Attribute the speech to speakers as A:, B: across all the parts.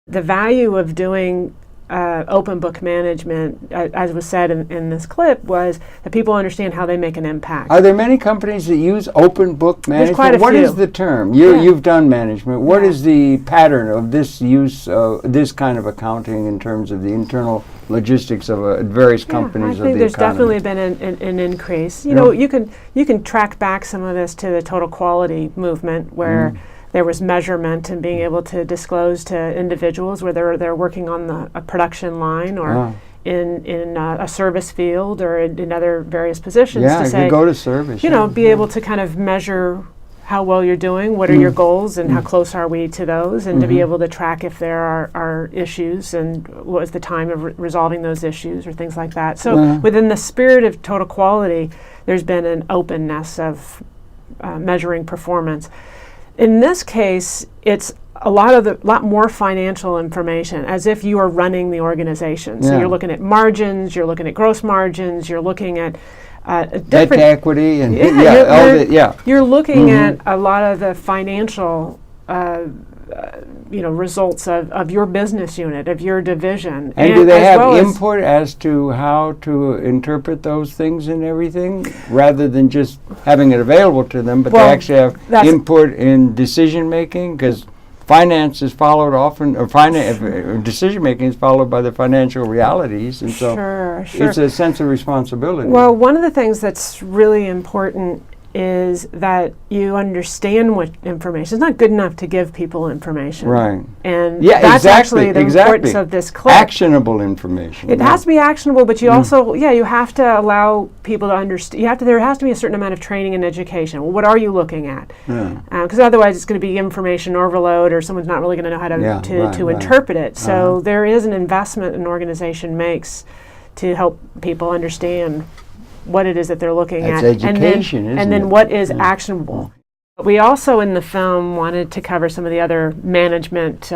A: The value of doing open book management, as was said in this clip, was that people understand how they make an impact.
B: Are there many companies that use open book management?
A: There's quite a
B: What
A: few.
B: is the term? You've done management. What is the pattern of this use, this kind of accounting in terms of the internal logistics of various companies of the economy?
A: I think there's definitely been an increase. You know, you can track back some of this to the total quality movement, where there was measurement and being able to disclose to individuals whether they're working on a production line or in a service field or in other various positions.
B: Yeah,
A: to say,
B: you go to service.
A: You know, be able to kind of measure how well you're doing, what are your goals, and how close are we to those, and to be able to track if there are issues and what was the time of resolving those issues or things like that. So within the spirit of total quality, there's been an openness of measuring performance. In this case, it's a lot more financial information, as if you are running the organization. So you're looking at margins, you're looking at gross margins, you're looking at
B: debt to equity, and
A: you're looking at a lot of the financial results of your business unit, of your division.
B: And do they have input as to how to interpret those things and everything, rather than just having it available to them, but they actually have input in decision making? Because finance is followed often, or decision making is followed by the financial realities, and so it's a sense of responsibility.
A: Well, one of the things that's really important is that you understand what information. It's not good enough to give people information.
B: Right.
A: And that's actually the importance of this clip.
B: Actionable information.
A: It has to be actionable, but you also, you have to allow people to understand. There has to be a certain amount of training and education. Well, what are you looking at? Because otherwise it's going to be information overload, or someone's not really going to know how to interpret it. So there is an investment an organization makes to help people understand what it is that they're looking at,
B: education,
A: and then what is actionable. We also in the film wanted to cover some of the other management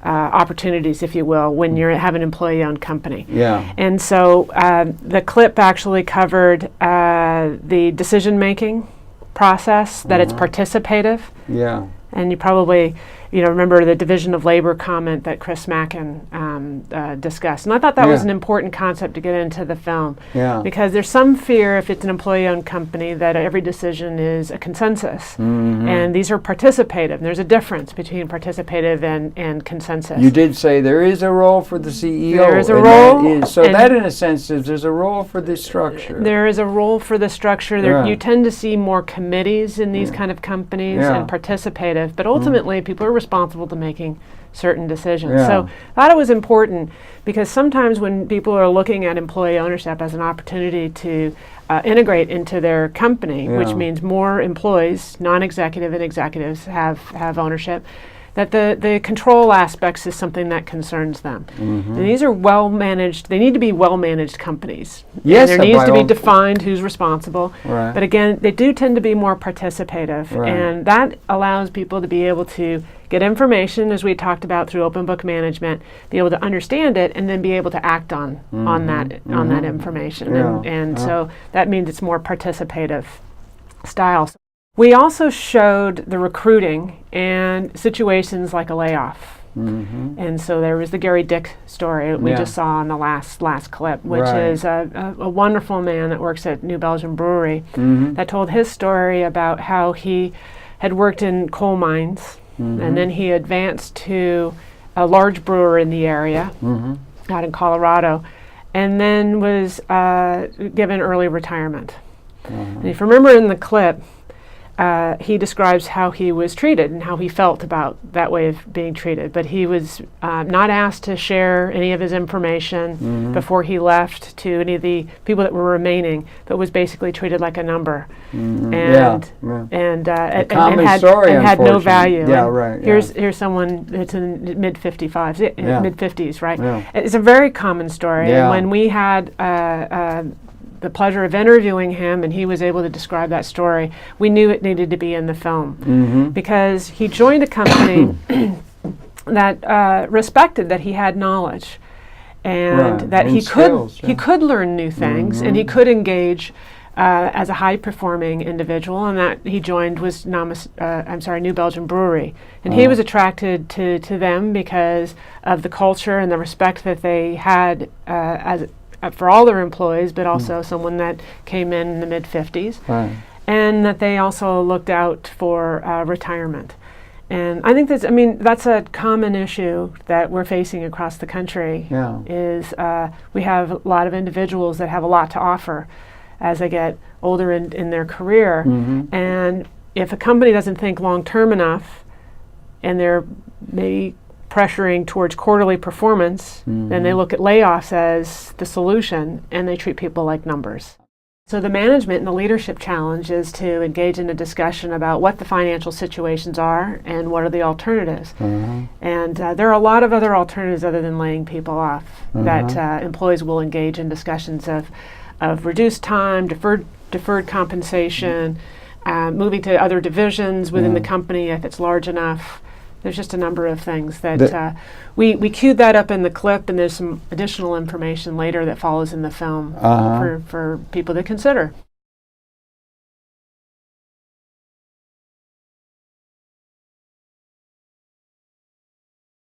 A: opportunities, if you will, when you have an employee-owned company. And so the clip actually covered the decision-making process, that it's participative. And you probably remember the division of labor comment that Chris Mackin discussed. And I thought that was an important concept to get into the film. Because there's some fear, if it's an employee-owned company, that every decision is a consensus. And these are participative. There's a difference between participative and consensus.
B: You did say there is a role for the CEO.
A: There is a role.
B: That in a sense is there's a role for the structure.
A: There is a role for the structure. You tend to see more committees in these kind of companies and participative. But ultimately, people are responsible to making certain decisions. So I thought it was important, because sometimes when people are looking at employee ownership as an opportunity to integrate into their company, which means more employees, non-executive and executives have ownership, that the control aspects is something that concerns them. And these are well-managed, they need to be well-managed companies.
B: Yes,
A: and there needs to be defined who's responsible. But again, they do tend to be more participative. And that allows people to be able to get information, as we talked about through open book management, be able to understand it, and then be able to act on that information. And so that means it's more participative style. We also showed the recruiting and situations like a layoff. And so there was the Gary Dick story we just saw in the last clip, which is a wonderful man that works at New Belgium Brewery that told his story about how he had worked in coal mines, and then he advanced to a large brewer in the area out in Colorado, and then was given early retirement. And if you remember in the clip, he describes how he was treated and how he felt about that way of being treated. But he was not asked to share any of his information before he left to any of the people that were remaining, but was basically treated like a number. And had no value. Here's someone that's in mid-50s, right? It's a very common story. And when we had the pleasure of interviewing him, and he was able to describe that story, we knew it needed to be in the film, because he joined a company that respected that he had knowledge, and that he could learn new things, and he could engage as a high-performing individual, and that he joined was New Belgium Brewery, and he was attracted to them because of the culture and the respect that they had for all their employees, but also someone that came in the mid-50s, and that they also looked out for retirement. And I think that's a common issue that we're facing across the country. Is we have a lot of individuals that have a lot to offer as they get older in their career. And if a company doesn't think long-term enough and they're maybe pressuring towards quarterly performance, then they look at layoffs as the solution and they treat people like numbers. So the management and the leadership challenge is to engage in a discussion about what the financial situations are and what are the alternatives. And there are a lot of other alternatives other than laying people off that employees will engage in discussions of reduced time, deferred compensation, moving to other divisions within the company if it's large enough. There's just a number of things that we queued that up in the clip, and there's some additional information later that follows in the film for people to consider.